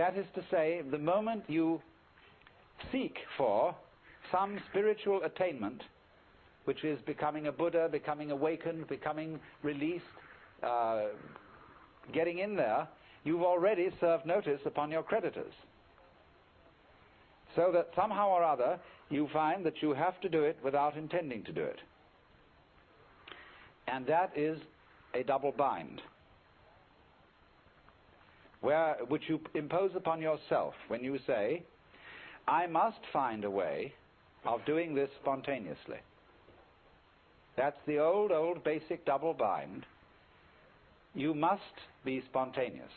That is to say, the moment you seek for some spiritual attainment, which is becoming a Buddha, becoming awakened, becoming released, getting in there, you've already served notice upon your creditors. So that somehow or other you find that you have to do it without intending to do it. And that is a double bind, which you impose upon yourself when you say, I must find a way of doing this spontaneously. That's the old basic double bind. You must be spontaneous.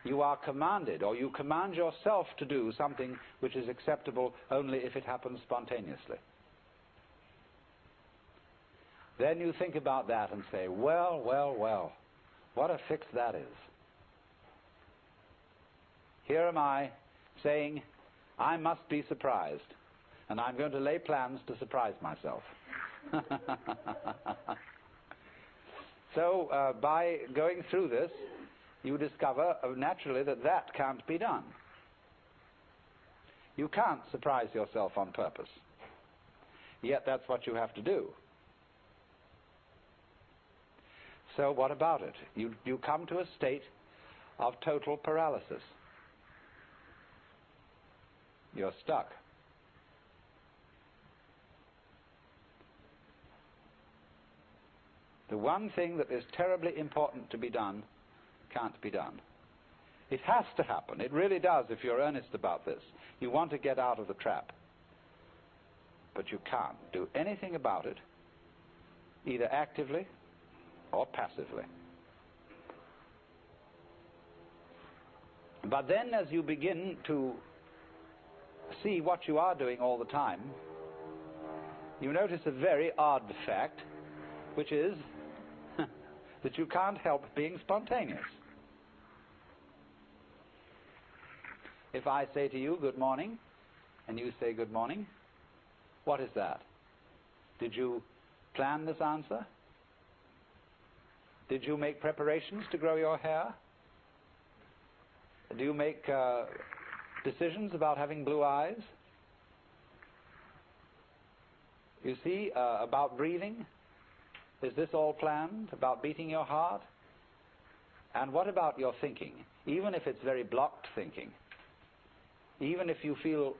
You are commanded, or you command yourself to do something which is acceptable only if it happens spontaneously. Then you think about that and say, well, what a fix that is. Here am I saying, I must be surprised, and I'm going to lay plans to surprise myself. So by going through this, you discover naturally that can't be done. You can't surprise yourself on purpose. Yet that's what you have to do. So what about it? You come to a state of total paralysis. You're stuck. The one thing that is terribly important to be done can't be done. It has to happen. It really does if you're earnest about this. You want to get out of the trap. But you can't do anything about it, either actively or passively. But then as you begin to see what you are doing all the time, you notice a very odd fact, which is that you can't help being spontaneous. If I say to you, good morning, and you say good morning, what is that? Did you plan this answer? Did you make preparations to grow your hair? Do you make decisions about having blue eyes? You see, about breathing? Is this all planned? About beating your heart? And what about your thinking? Even if it's very blocked thinking, even if you feel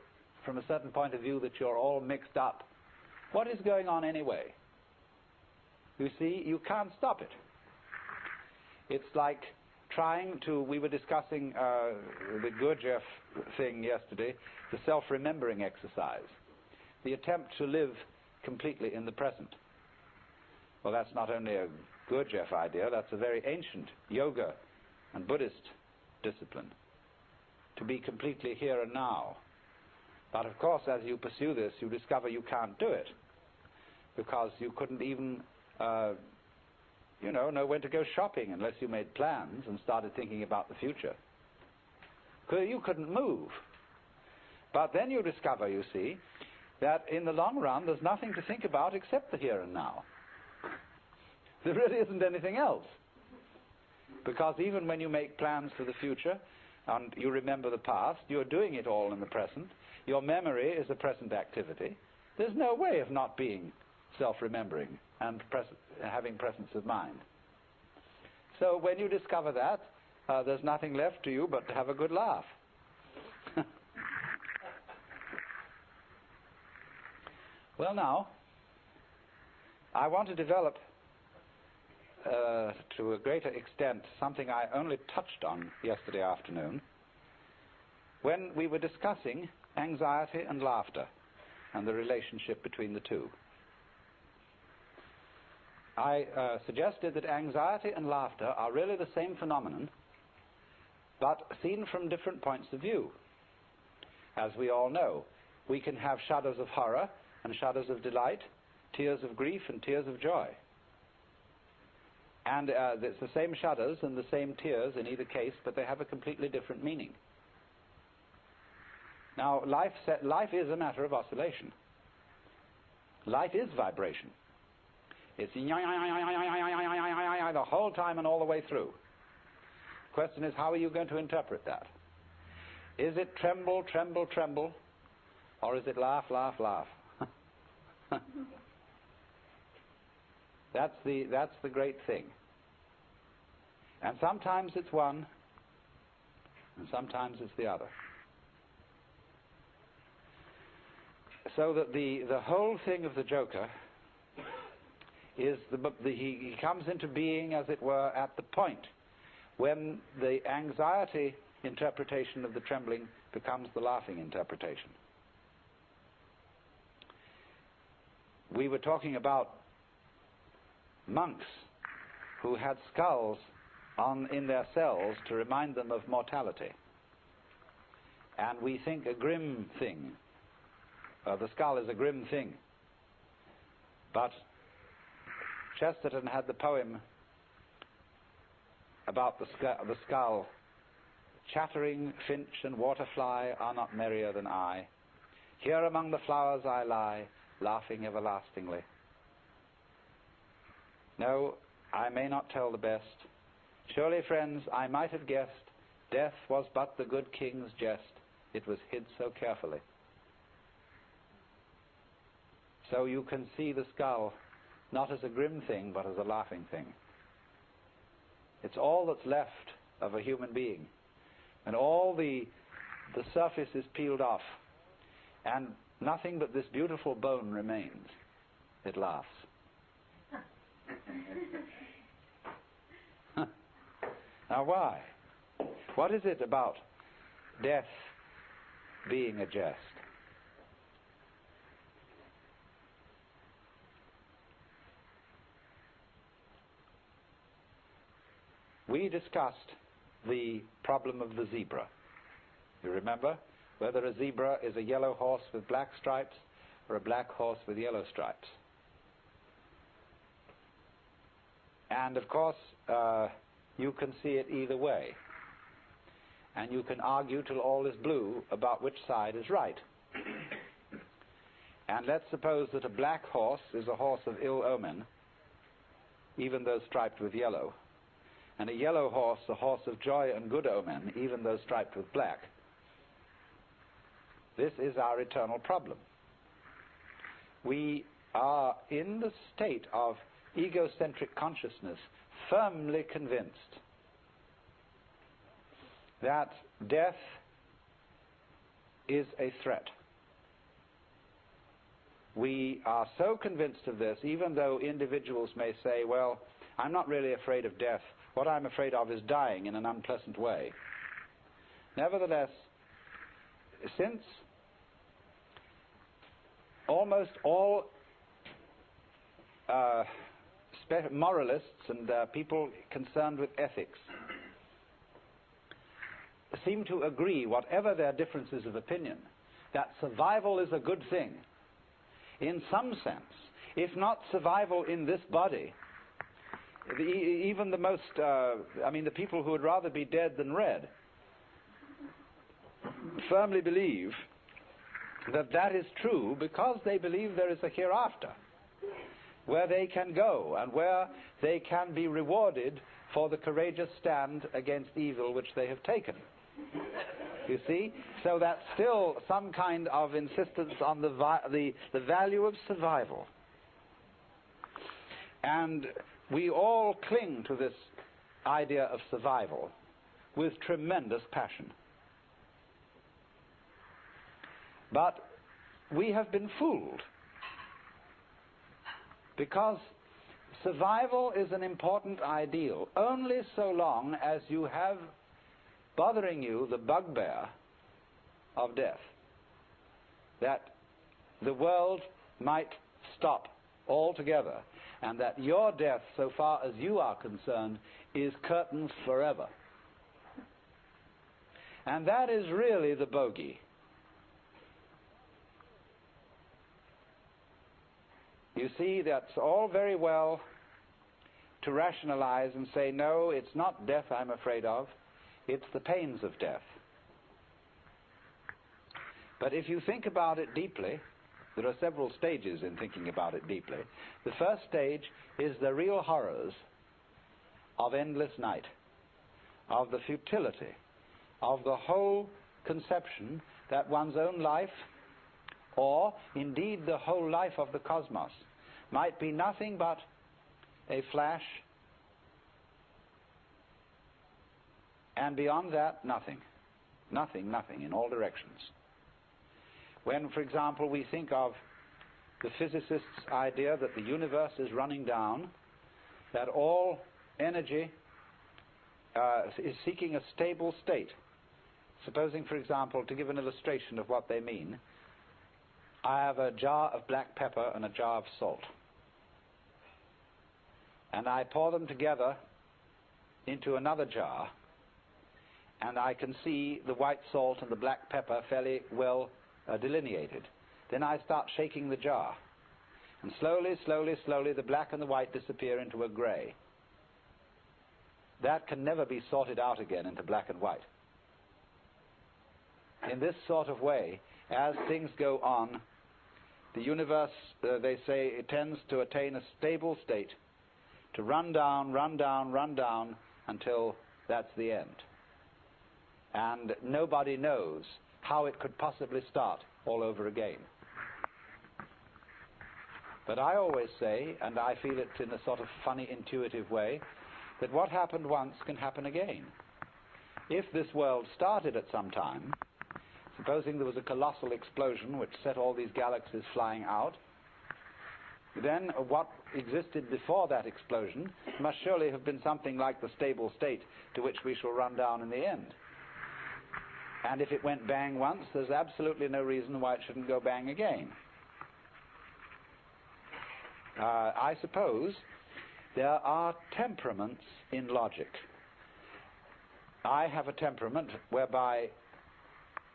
from a certain point of view that you're all mixed up, what is going on anyway? You see, you can't stop it. It's like trying to, we were discussing the Gurdjieff thing yesterday, the self-remembering exercise, the attempt to live completely in the present. Well, that's not only a Gurdjieff idea, that's a very ancient yoga and Buddhist discipline, to be completely here and now. But of course, as you pursue this, you discover you can't do it, because you couldn't even know when to go shopping unless you made plans and started thinking about the future. You couldn't move. But then you discover, you see, that in the long run there's nothing to think about except the here and now. There really isn't anything else. Because even when you make plans for the future and you remember the past, you're doing it all in the present. Your memory is a present activity. There's no way of not being self-remembering and having presence of mind. So when you discover that, there's nothing left to you but to have a good laugh. Well, now, I want to develop to a greater extent something I only touched on yesterday afternoon when we were discussing anxiety and laughter and the relationship between the two. I suggested that anxiety and laughter are really the same phenomenon, but seen from different points of view. As we all know, we can have shudders of horror and shudders of delight, tears of grief and tears of joy. And it's the same shudders and the same tears in either case, but they have a completely different meaning. Now, life is a matter of oscillation. Life is vibration. It's the whole time and all the way through. Question is, how are you going to interpret that? Is it tremble, tremble, tremble, or is it laugh, laugh, laugh? That's the great thing. And sometimes it's one, and sometimes it's the other. So that the whole thing of the Joker is he comes into being, as it were, at the point when the anxiety interpretation of the trembling becomes the laughing interpretation. We were talking about monks who had skulls in their cells to remind them of mortality. And we think a grim thing. The skull is a grim thing. But Chesterton had the poem about the skull. Chattering finch and waterfly are not merrier than I. Here among the flowers I lie, laughing everlastingly. No, I may not tell the best. Surely, friends, I might have guessed death was but the good king's jest. It was hid so carefully. So you can see the skull not as a grim thing, but as a laughing thing. It's all that's left of a human being. And all the surface is peeled off. And nothing but this beautiful bone remains. It laughs. Now why? What is it about death being a jest? We discussed the problem of the zebra. You remember? Whether a zebra is a yellow horse with black stripes or a black horse with yellow stripes. And of course, you can see it either way. And you can argue till all is blue about which side is right. And let's suppose that a black horse is a horse of ill omen, even though striped with yellow. And a yellow horse, a horse of joy and good omen, even though striped with black. This is our eternal problem. We are in the state of egocentric consciousness, firmly convinced that death is a threat. We are so convinced of this, even though individuals may say, well, I'm not really afraid of death. What I'm afraid of is dying in an unpleasant way. Nevertheless, since almost all moralists and people concerned with ethics seem to agree, whatever their differences of opinion, that survival is a good thing, in some sense, if not survival in this body, even the most, the people who would rather be dead than red, firmly believe that that is true because they believe there is a hereafter where they can go and where they can be rewarded for the courageous stand against evil which they have taken. You see? So that's still some kind of insistence on the value of survival. And we all cling to this idea of survival with tremendous passion. But we have been fooled, because survival is an important ideal only so long as you have bothering you the bugbear of death, that the world might stop altogether, and that your death, so far as you are concerned, is curtains forever. And that is really the bogey. You see, that's all very well to rationalize and say, no, it's not death I'm afraid of, it's the pains of death. But if you think about it deeply, there are several stages in thinking about it deeply. The first stage is the real horrors of endless night, of the futility of the whole conception that one's own life, or indeed the whole life of the cosmos, might be nothing but a flash, and beyond that, nothing. Nothing, nothing, in all directions. When, for example, we think of the physicist's idea that the universe is running down, that all energy is seeking a stable state. Supposing, for example, to give an illustration of what they mean, I have a jar of black pepper and a jar of salt, and I pour them together into another jar, and I can see the white salt and the black pepper fairly well delineated. Then I start shaking the jar, and slowly, slowly, slowly the black and the white disappear into a grey. That can never be sorted out again into black and white. In this sort of way, as things go on, the universe, they say, it tends to attain a stable state, to run down, run down, run down, until that's the end. And nobody knows how it could possibly start all over again. But I always say, and I feel it in a sort of funny, intuitive way, that what happened once can happen again. If this world started at some time, supposing there was a colossal explosion which set all these galaxies flying out, then what existed before that explosion must surely have been something like the stable state to which we shall run down in the end. And if it went bang once, there's absolutely no reason why it shouldn't go bang again. I suppose there are temperaments in logic. I have a temperament whereby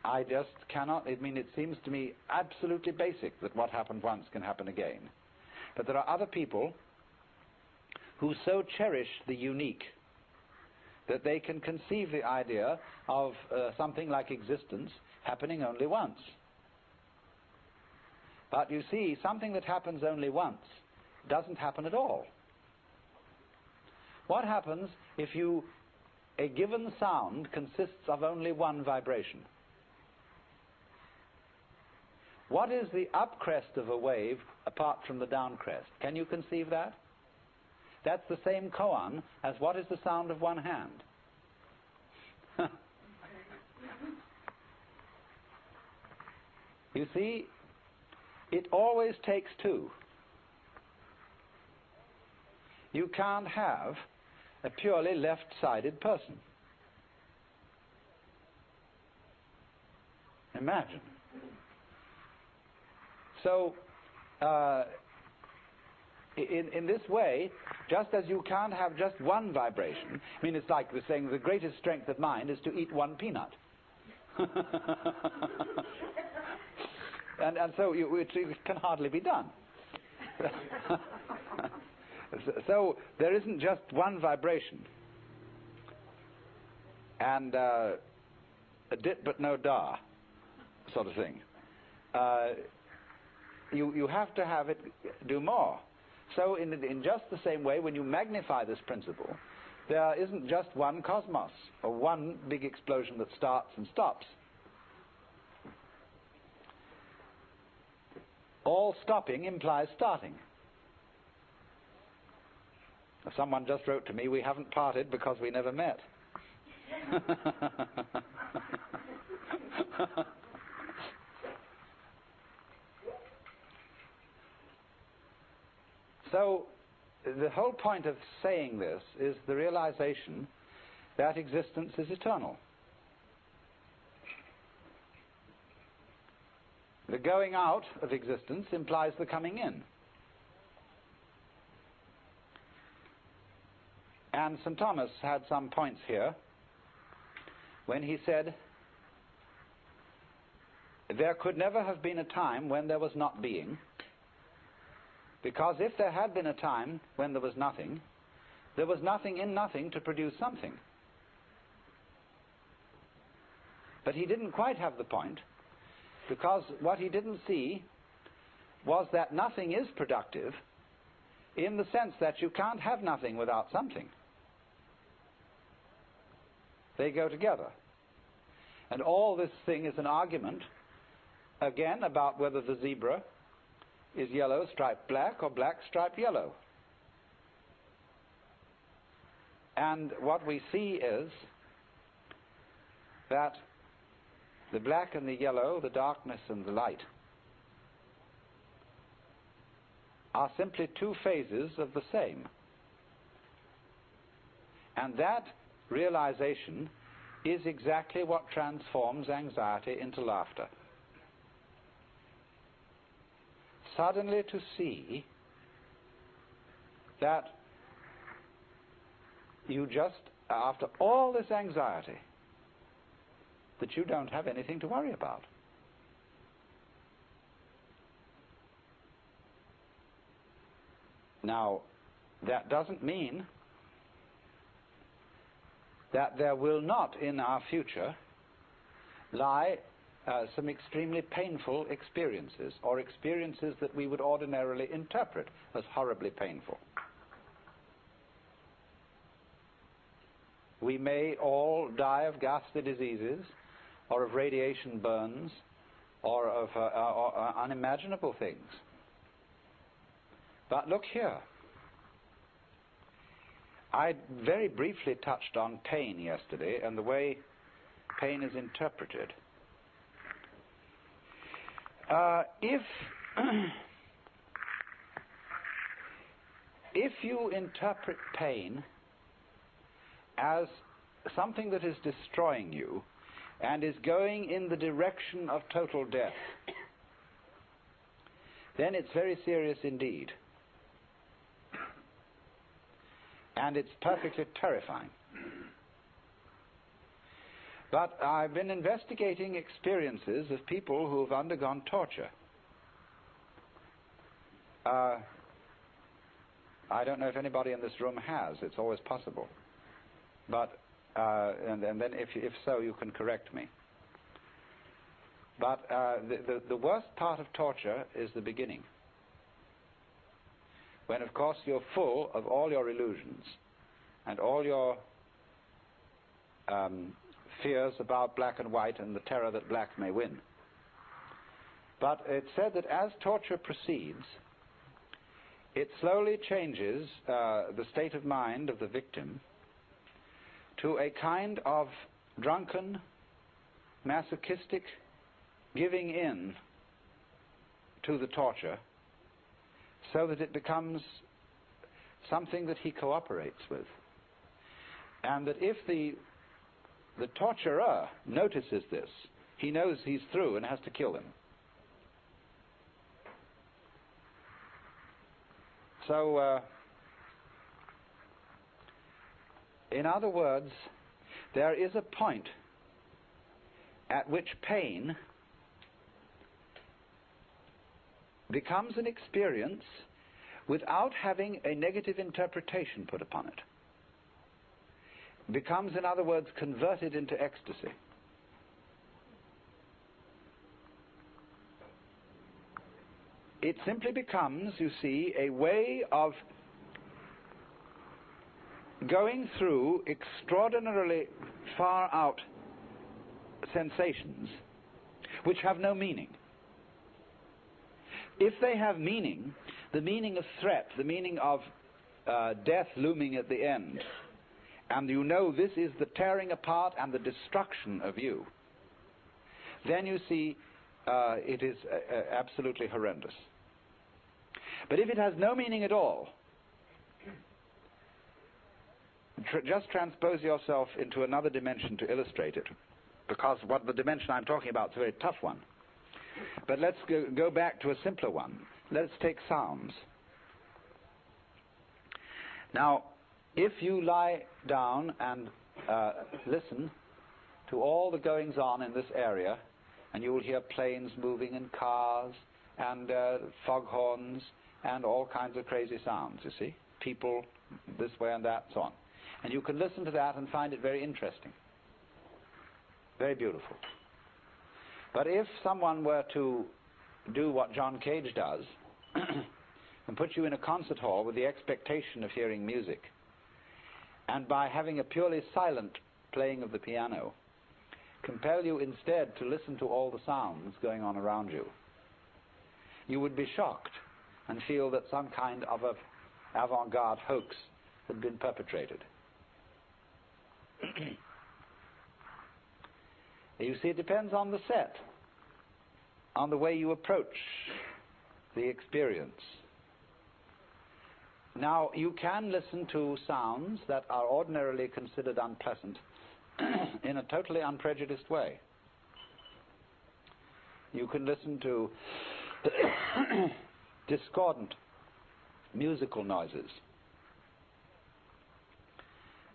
I just cannot, it seems to me absolutely basic that what happened once can happen again. But there are other people who so cherish the unique that they can conceive the idea of something like existence happening only once. But you see, something that happens only once doesn't happen at all. What happens if a given sound consists of only one vibration? What is the upcrest of a wave apart from the downcrest? Can you conceive that? That's the same koan as what is the sound of one hand. You see, it always takes two. You can't have a purely left-sided person. Imagine. So, in this way, just as you can't have just one vibration, it's like the saying, the greatest strength of mind is to eat one peanut. and so it can hardly be done. So there isn't just one vibration. And a dit but no da sort of thing. You have to have it do more. So in just the same way, when you magnify this principle, there isn't just one cosmos, or one big explosion that starts and stops. All stopping implies starting. Someone just wrote to me, we haven't parted because we never met. So, the whole point of saying this is the realization that existence is eternal. The going out of existence implies the coming in. And St. Thomas had some points here when he said, there could never have been a time when there was not being, because if there had been a time when there was nothing in nothing to produce something. But he didn't quite have the point, because what he didn't see was that nothing is productive in the sense that you can't have nothing without something. They go together. And all this thing is an argument, again, about whether the zebra is yellow striped black or black striped yellow. And what we see is that the black and the yellow, the darkness and the light, are simply two phases of the same. And that realization is exactly what transforms anxiety into laughter. Suddenly to see that you just, after all this anxiety, that you don't have anything to worry about. Now, that doesn't mean that there will not in our future lie some extremely painful experiences, or experiences that we would ordinarily interpret as horribly painful. We may all die of ghastly diseases, or of radiation burns, or of unimaginable things. But look here. I very briefly touched on pain yesterday and the way pain is interpreted. If you interpret pain as something that is destroying you and is going in the direction of total death, then it's very serious indeed. And it's perfectly terrifying. But I've been investigating experiences of people who have undergone torture. I don't know if anybody in this room has. It's always possible. But and then if so, you can correct me. But the worst part of torture is the beginning, when of course you're full of all your illusions and all your fears about black and white and the terror that black may win. But it's said that as torture proceeds, it slowly changes the state of mind of the victim to a kind of drunken, masochistic giving in to the torture, so that it becomes something that he cooperates with. And that if the torturer notices this, he knows he's through and has to kill him. So, in other words, there is a point at which pain becomes an experience without having a negative interpretation put upon it. Becomes, in other words, converted into ecstasy. It simply becomes, you see, a way of going through extraordinarily far out sensations which have no meaning. If they have meaning, the meaning of threat, the meaning of death looming at the end, and you know this is the tearing apart and the destruction of you, then you see it is absolutely horrendous. But if it has no meaning at all, just transpose yourself into another dimension to illustrate it, because what the dimension I'm talking about is a very tough one. But let's go back to a simpler one. Let's take sounds. Now, if you lie down and listen to all the goings-on in this area, and you will hear planes moving and cars and foghorns and all kinds of crazy sounds, you see, people this way and that, so on. And you can listen to that and find it very interesting, very beautiful. But if someone were to do what John Cage does and put you in a concert hall with the expectation of hearing music, and by having a purely silent playing of the piano compel you instead to listen to all the sounds going on around you, you would be shocked and feel that some kind of an avant-garde hoax had been perpetrated. You see, it depends on the set, on the way you approach the experience. Now, you can listen to sounds that are ordinarily considered unpleasant in a totally unprejudiced way. You can listen to discordant musical noises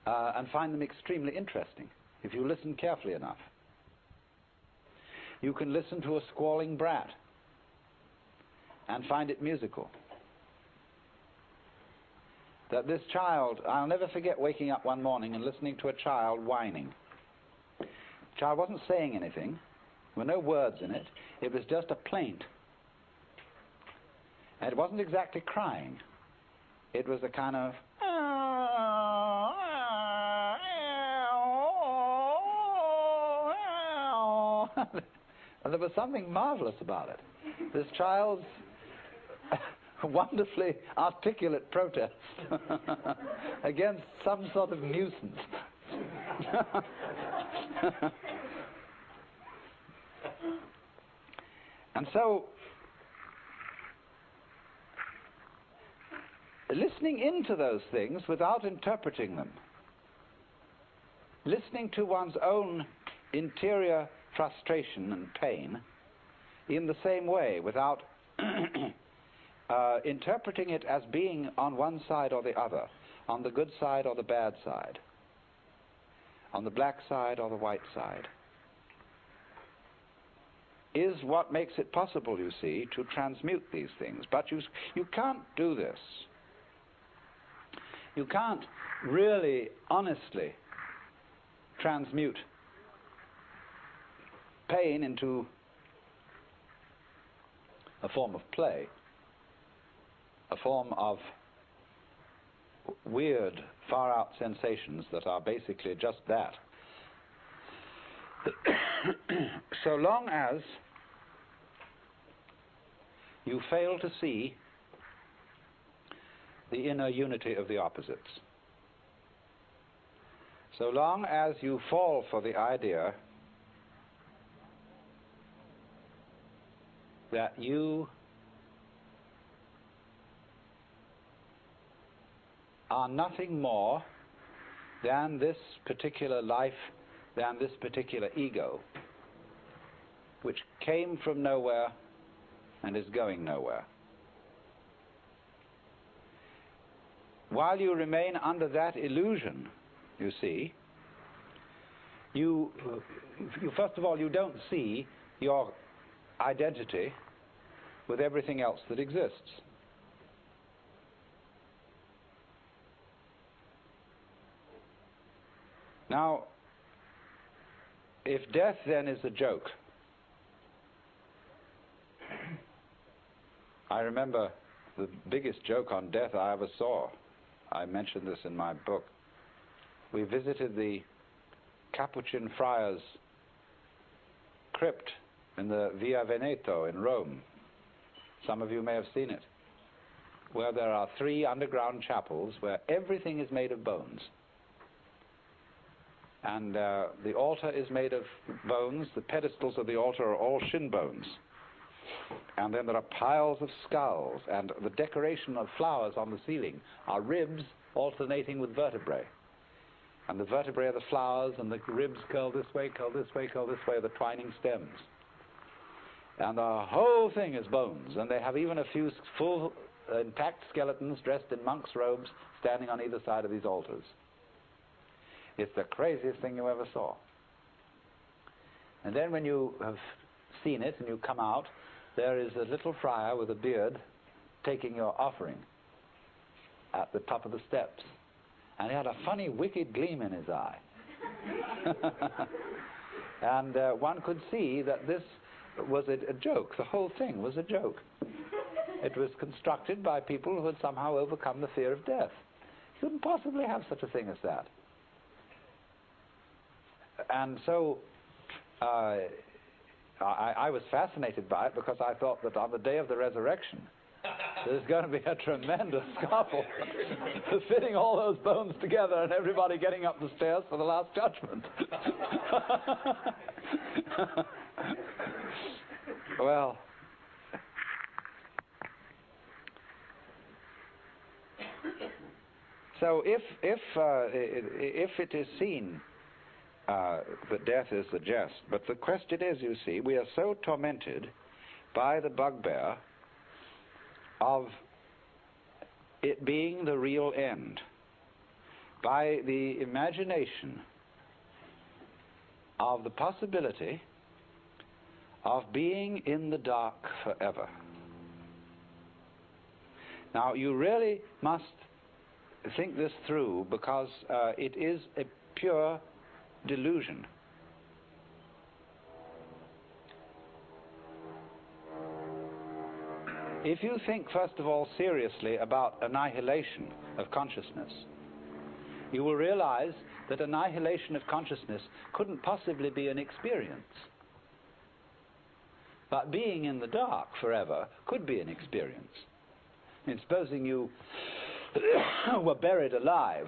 and find them extremely interesting if you listen carefully enough. You can listen to a squalling brat and find it musical. That this child, I'll never forget waking up one morning and listening to a child whining. The child wasn't saying anything. There were no words in it. It was just a plaint. And it wasn't exactly crying. It was a kind of... And there was something marvelous about it. This child's wonderfully articulate protest against some sort of nuisance. And so, listening into those things without interpreting them, listening to one's own interior frustration and pain in the same way, without interpreting it as being on one side or the other, on the good side or the bad side, on the black side or the white side, is what makes it possible, you see, to transmute these things. But you can't do this. You can't really, honestly transmute pain into a form of play, a form of weird, far-out sensations that are basically just that. So long as you fail to see the inner unity of the opposites, so long as you fall for the idea that you are nothing more than this particular life, than this particular ego, which came from nowhere and is going nowhere. While you remain under that illusion, you see, you first of all, you don't see your identity with everything else that exists. Now, if death then is a joke, I remember the biggest joke on death I ever saw. I mentioned this in my book. We visited the Capuchin friars' crypt in the Via Veneto in Rome. Some of you may have seen it, where there are 3 underground chapels where everything is made of bones. And the altar is made of bones. The pedestals of the altar are all shin bones. And then there are piles of skulls, and the decoration of flowers on the ceiling are ribs alternating with vertebrae. And the vertebrae are the flowers, and the ribs curl this way, curl this way, curl this way, the twining stems. And the whole thing is bones, and they have even a few full intact skeletons dressed in monks' robes standing on either side of these altars. It's the craziest thing you ever saw. And then when you have seen it and you come out, there is a little friar with a beard taking your offering at the top of the steps. And he had a funny, wicked gleam in his eye. And one could see that this was a joke. The whole thing was a joke. It was constructed by people who had somehow overcome the fear of death. You couldn't possibly have such a thing as that. And so I was fascinated by it, because I thought that on the day of the resurrection, there's going to be a tremendous scuffle, fitting all those bones together and everybody getting up the stairs for the last judgment. Well, so if it is seen that death is the jest, but the question is, you see, we are so tormented by the bugbear of it being the real end, by the imagination of the possibility of being in the dark forever. Now, you really must think this through, because it is a pure delusion. If you think, first of all, seriously about annihilation of consciousness, you will realize that annihilation of consciousness couldn't possibly be an experience. But being in the dark forever could be an experience. I mean, supposing you were buried alive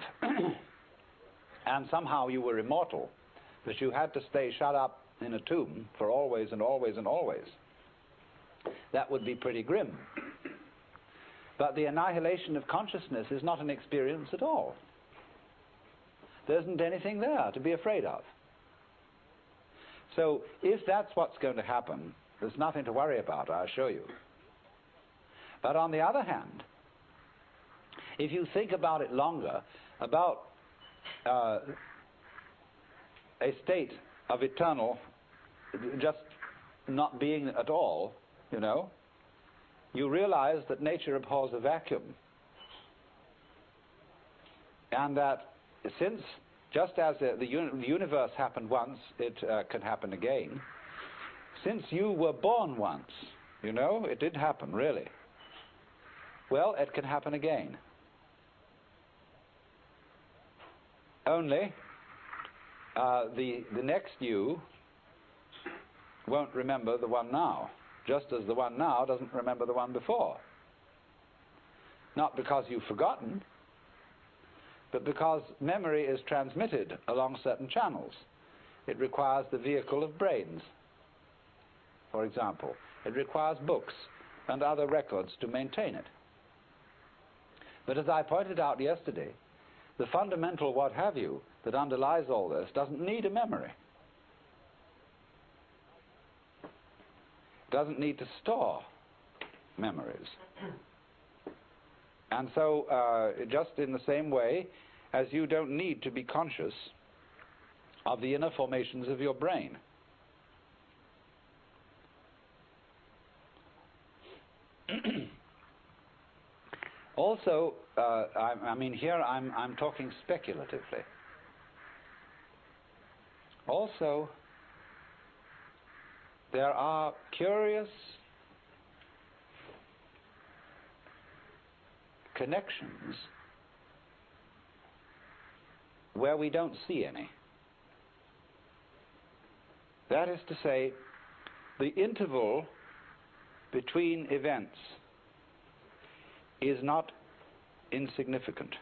and somehow you were immortal, but you had to stay shut up in a tomb for always and always and always. That would be pretty grim. But the annihilation of consciousness is not an experience at all. There isn't anything there to be afraid of. So if that's what's going to happen, there's nothing to worry about, I assure you. But on the other hand, if you think about it longer, about a state of eternal, just not being at all, you know, you realize that nature abhors a vacuum. And that since, just as the universe happened once, it can happen again, since you were born once, you know, it did happen, really. Well, it can happen again. Only the next you won't remember the one now, just as the one now doesn't remember the one before. Not because you've forgotten, but because memory is transmitted along certain channels. It requires the vehicle of brains, for example. It requires books and other records to maintain it. But as I pointed out yesterday, the fundamental what have you that underlies all this doesn't need a memory. It doesn't need to store memories. And so just in the same way as you don't need to be conscious of the inner formations of your brain. Also, I mean, here I'm talking speculatively. Also, there are curious connections where we don't see any. That is to say, the interval between events is not insignificant.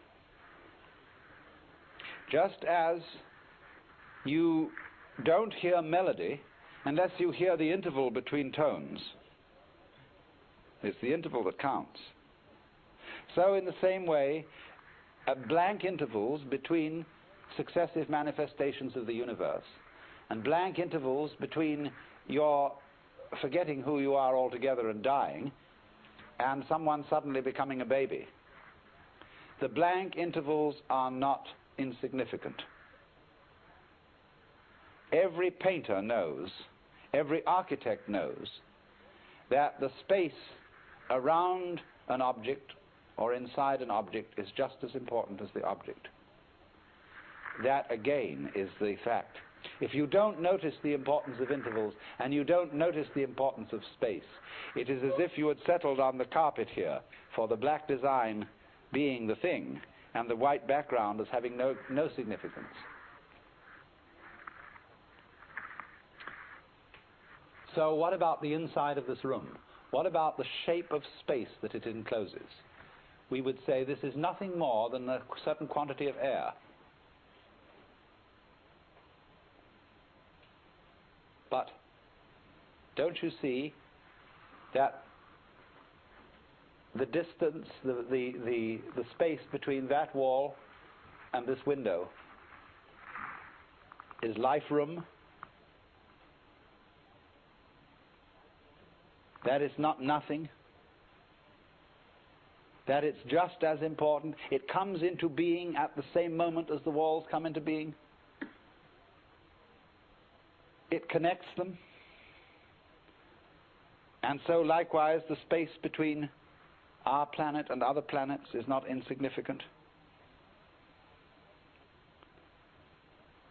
Just as you don't hear melody unless you hear the interval between tones. It's the interval that counts. So in the same way, blank intervals between successive manifestations of the universe, and blank intervals between your forgetting who you are altogether and dying, and someone suddenly becoming a baby. The blank intervals are not insignificant. Every painter knows, every architect knows, that the space around an object or inside an object is just as important as the object. That, again, is the fact. If you don't notice the importance of intervals and you don't notice the importance of space, it is as if you had settled on the carpet here for the black design being the thing and the white background as having no significance. So what about the inside of this room? What about the shape of space that it encloses? We would say this is nothing more than a certain quantity of air. But don't you see that the distance, the space between that wall and this window is life room? That is not nothing. That it's just as important. It comes into being at the same moment as the walls come into being. It connects them. And so likewise the space between our planet and other planets is not insignificant.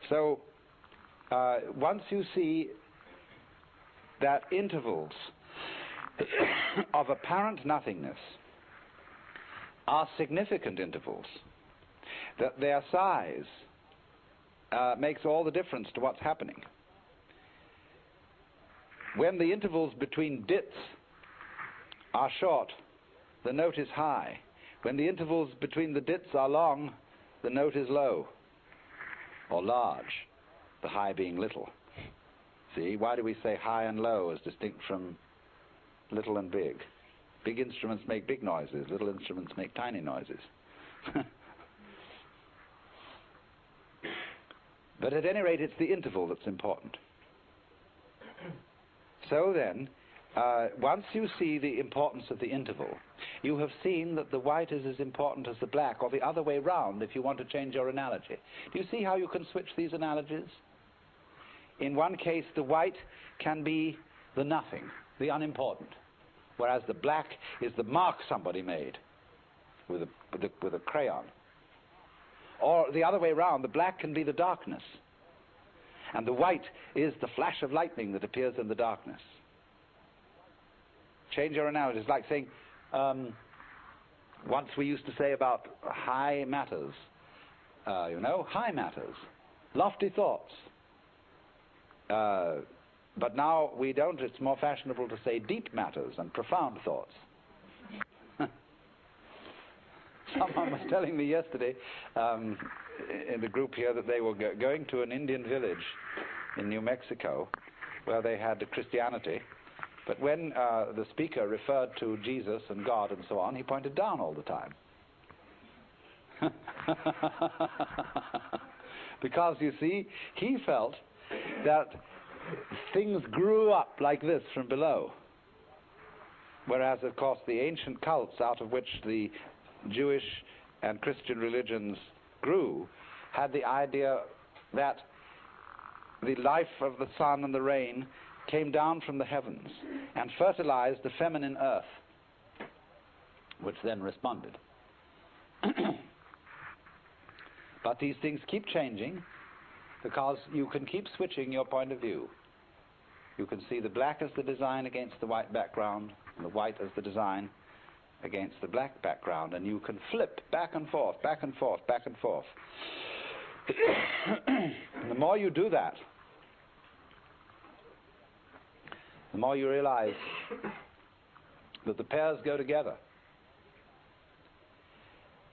So once you see that intervals of apparent nothingness are significant intervals, that their size makes all the difference to what's happening. When the intervals between dits are short, the note is high. When the intervals between the dits are long, the note is low or large, the high being little. See, why do we say high and low as distinct from little and big? Big instruments make big noises, little instruments make tiny noises. But at any rate, it's the interval that's important. So then, once you see the importance of the interval, you have seen that the white is as important as the black, or the other way round if you want to change your analogy. Do you see how you can switch these analogies? In one case, the white can be the nothing, the unimportant, whereas the black is the mark somebody made with a crayon. Or the other way round, the black can be the darkness, and the white is the flash of lightning that appears in the darkness. Change your analogy. It's like saying, once we used to say about high matters, high matters, lofty thoughts. But now we don't. It's more fashionable to say deep matters and profound thoughts. Someone was telling me yesterday in the group here that they were going to an Indian village in New Mexico where they had Christianity. But when the speaker referred to Jesus and God and so on, he pointed down all the time. Because, you see, he felt that things grew up like this from below. Whereas, of course, the ancient cults out of which the Jewish and Christian religions grew had the idea that the life of the sun and the rain came down from the heavens and fertilized the feminine earth, which then responded. But these things keep changing because you can keep switching your point of view. You can see the black as the design against the white background, and the white as the design against the black background, and you can flip back and forth, back and forth, back and forth. And the more you do that, the more you realize that the pairs go together.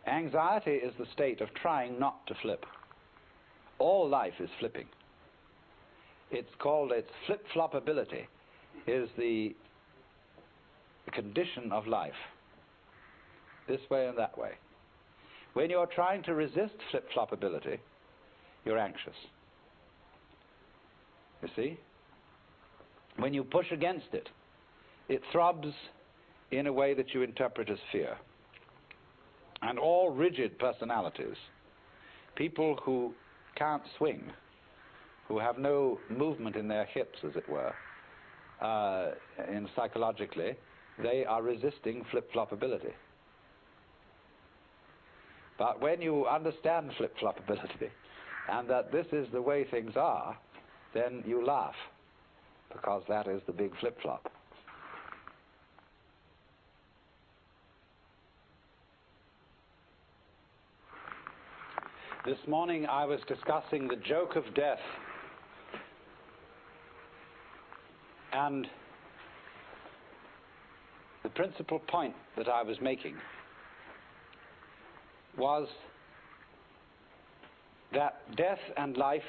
Anxiety is the state of trying not to flip. All life is flipping. It's called, its flip-floppability is the condition of life, this way and that way. When you're trying to resist flip-floppability, you're anxious. You see? When you push against it, it throbs in a way that you interpret as fear. And all rigid personalities, people who can't swing, who have no movement in their hips, as it were, psychologically, they are resisting flip-floppability. But when you understand flip-floppability, and that this is the way things are, then you laugh, because that is the big flip-flop. This morning I was discussing the joke of death. And the principal point that I was making was that death and life,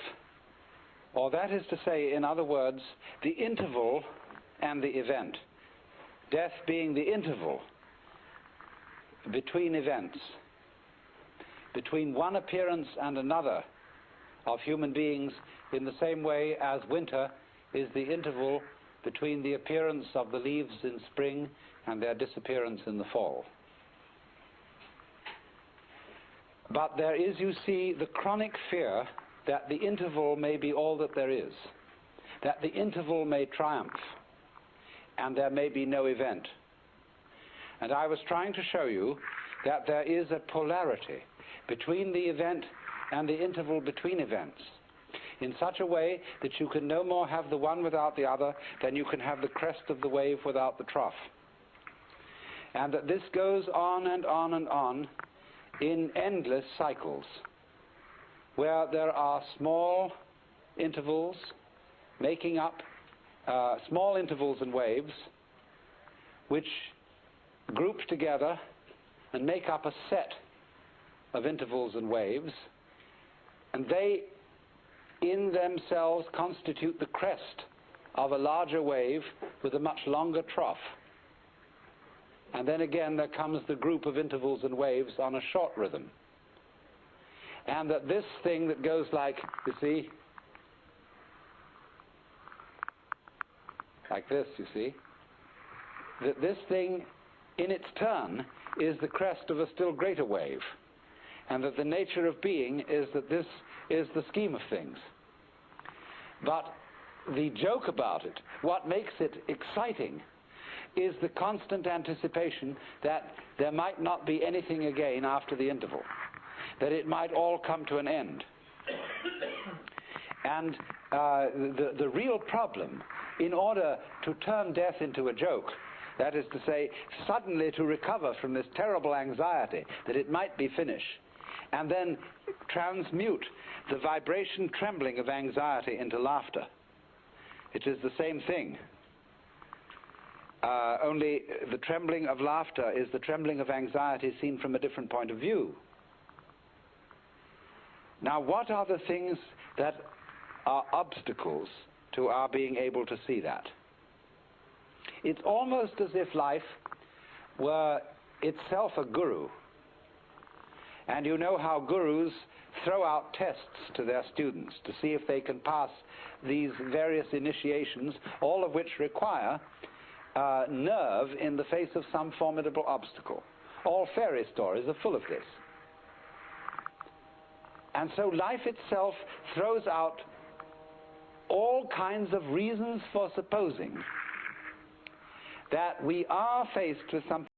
or that is to say, in other words, the interval and the event, death being the interval between events, between one appearance and another of human beings, in the same way as winter is the interval between the appearance of the leaves in spring and their disappearance in the fall. But there is, you see, the chronic fear that the interval may be all that there is, that the interval may triumph, and there may be no event. And I was trying to show you that there is a polarity between the event and the interval between events, in such a way that you can no more have the one without the other than you can have the crest of the wave without the trough. And that this goes on and on and on in endless cycles, where there are small intervals making up small intervals and waves which group together and make up a set of intervals and waves, and they in themselves constitute the crest of a larger wave with a much longer trough. And then again there comes the group of intervals and waves on a short rhythm. And that this thing that goes like, you see, like this, you see, that this thing in its turn is the crest of a still greater wave, and that the nature of being is that this is the scheme of things. But the joke about it, what makes it exciting, is the constant anticipation that there might not be anything again after the interval, that it might all come to an end. And the real problem, in order to turn death into a joke, that is to say, suddenly to recover from this terrible anxiety that it might be finished, and then transmute the vibration trembling of anxiety into laughter. It is the same thing. Only the trembling of laughter is the trembling of anxiety seen from a different point of view. Now, what are the things that are obstacles to our being able to see that? It's almost as if life were itself a guru. And you know how gurus throw out tests to their students to see if they can pass these various initiations, all of which require nerve in the face of some formidable obstacle. All fairy stories are full of this. And so life itself throws out all kinds of reasons for supposing that we are faced with something